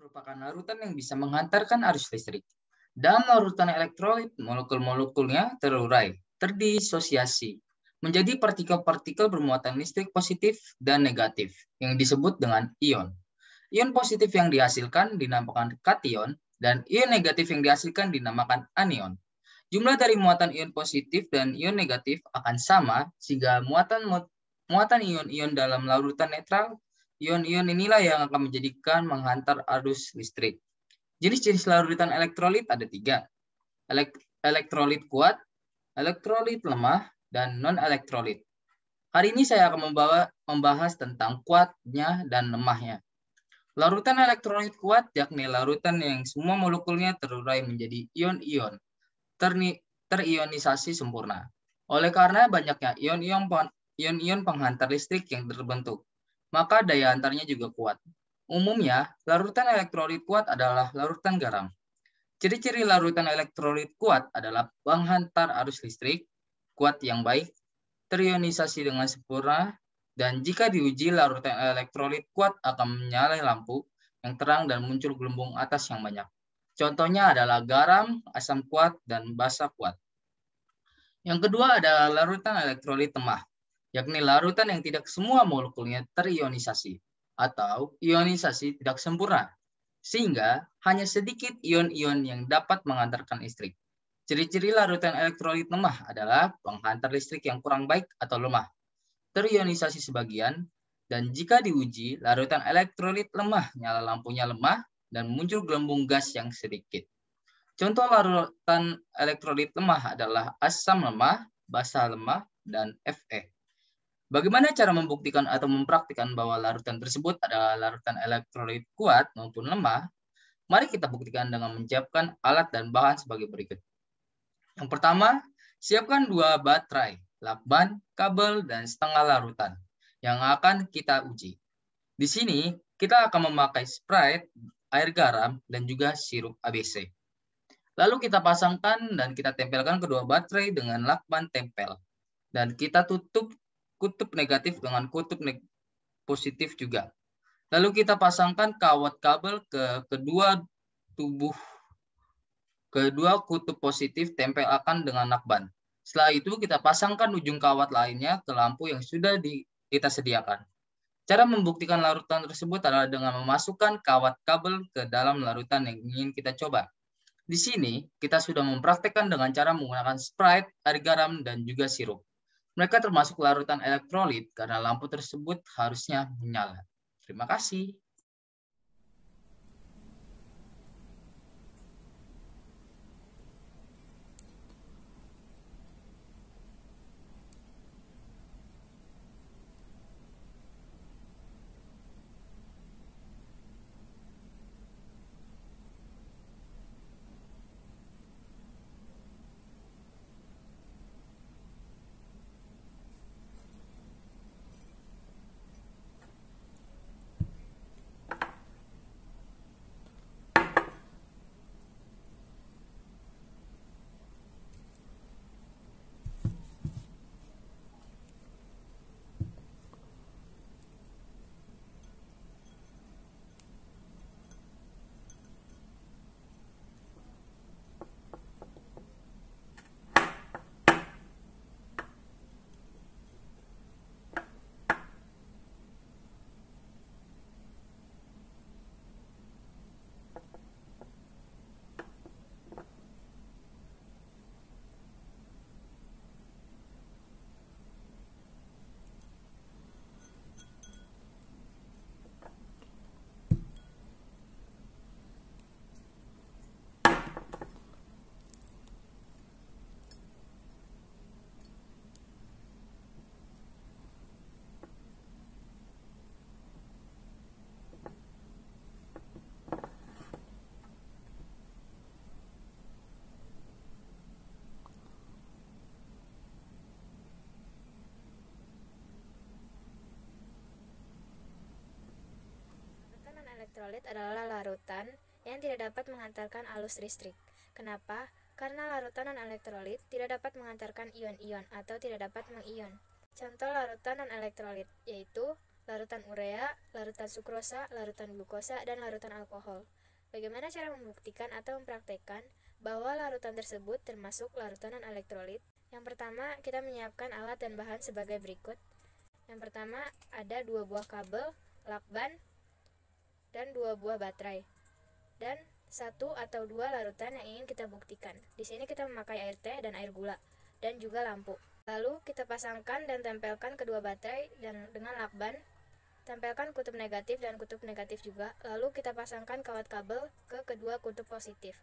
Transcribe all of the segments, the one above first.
merupakan larutan yang bisa menghantarkan arus listrik. Dalam larutan elektrolit, molekul-molekulnya terurai, terdisosiasi, menjadi partikel-partikel bermuatan listrik positif dan negatif, yang disebut dengan ion. Ion positif yang dihasilkan dinamakan kation, dan ion negatif yang dihasilkan dinamakan anion. Jumlah dari muatan ion positif dan ion negatif akan sama, sehingga muatan ion-ion dalam larutan netral, ion-ion inilah yang akan menjadikan menghantar arus listrik. Jenis-jenis larutan elektrolit ada 3. Elektrolit kuat, elektrolit lemah, dan non-elektrolit. Hari ini saya akan membahas tentang kuatnya dan lemahnya. Larutan elektrolit kuat yakni larutan yang semua molekulnya terurai menjadi ion-ion, terionisasi sempurna. Oleh karena banyaknya ion-ion penghantar listrik yang terbentuk, maka daya antarnya juga kuat. Umumnya, larutan elektrolit kuat adalah larutan garam. Ciri-ciri larutan elektrolit kuat adalah penghantar arus listrik, kuat yang baik, terionisasi dengan sempurna, dan jika diuji larutan elektrolit kuat akan menyala lampu yang terang dan muncul gelembung atas yang banyak. Contohnya adalah garam, asam kuat, dan basa kuat. Yang kedua adalah larutan elektrolit lemah, yakni larutan yang tidak semua molekulnya terionisasi atau ionisasi tidak sempurna, sehingga hanya sedikit ion-ion yang dapat mengantarkan listrik. Ciri-ciri larutan elektrolit lemah adalah penghantar listrik yang kurang baik atau lemah, terionisasi sebagian, dan jika diuji, larutan elektrolit lemah nyala lampunya lemah dan muncul gelembung gas yang sedikit. Contoh larutan elektrolit lemah adalah asam lemah, basa lemah, dan Fe. Bagaimana cara membuktikan atau mempraktikkan bahwa larutan tersebut adalah larutan elektrolit kuat maupun lemah? Mari kita buktikan dengan menyiapkan alat dan bahan sebagai berikut. Yang pertama, siapkan 2 baterai, lakban, kabel, dan setengah larutan yang akan kita uji. Di sini, kita akan memakai Sprite, air garam, dan juga sirup ABC. Lalu kita pasangkan dan kita tempelkan kedua baterai dengan lakban tempel. Dan kita tutup kutub negatif dengan kutub positif juga. Lalu kita pasangkan kawat kabel ke kedua kutub positif tempelkan dengan lakban. Setelah itu kita pasangkan ujung kawat lainnya ke lampu yang sudah kita sediakan. Cara membuktikan larutan tersebut adalah dengan memasukkan kawat kabel ke dalam larutan yang ingin kita coba. Di sini kita sudah mempraktekkan dengan cara menggunakan Sprite, air garam, dan juga sirup. Mereka termasuk larutan elektrolit karena lampu tersebut harusnya menyala. Terima kasih. Elektrolit adalah larutan yang tidak dapat mengantarkan arus listrik. Kenapa? Karena larutan non-elektrolit tidak dapat mengantarkan ion-ion atau tidak dapat mengion. Contoh larutan non-elektrolit yaitu larutan urea, larutan sukrosa, larutan glukosa, dan larutan alkohol. Bagaimana cara membuktikan atau mempraktekkan bahwa larutan tersebut termasuk larutan non-elektrolit? Yang pertama, kita menyiapkan alat dan bahan sebagai berikut. Yang pertama, ada 2 buah kabel, lakban, dan 2 buah baterai. Dan 1 atau 2 larutan yang ingin kita buktikan. Di sini kita memakai air teh dan air gula, dan juga lampu. Lalu kita pasangkan dan tempelkan kedua baterai dan dengan lakban. Tempelkan kutub negatif dan kutub negatif juga. Lalu kita pasangkan kawat kabel ke kedua kutub positif.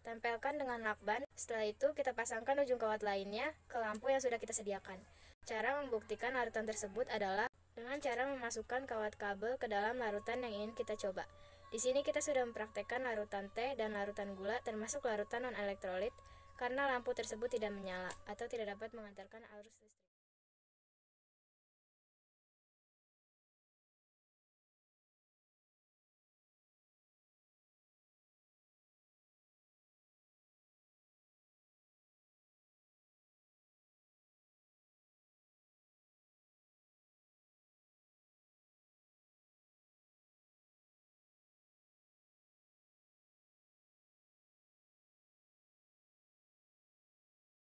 Tempelkan dengan lakban. Setelah itu kita pasangkan ujung kawat lainnya ke lampu yang sudah kita sediakan. Cara membuktikan larutan tersebut adalah dengan cara memasukkan kawat kabel ke dalam larutan yang ingin kita coba. Di sini kita sudah mempraktekkan larutan teh dan larutan gula termasuk larutan non-elektrolit karena lampu tersebut tidak menyala atau tidak dapat mengantarkan arus listrik.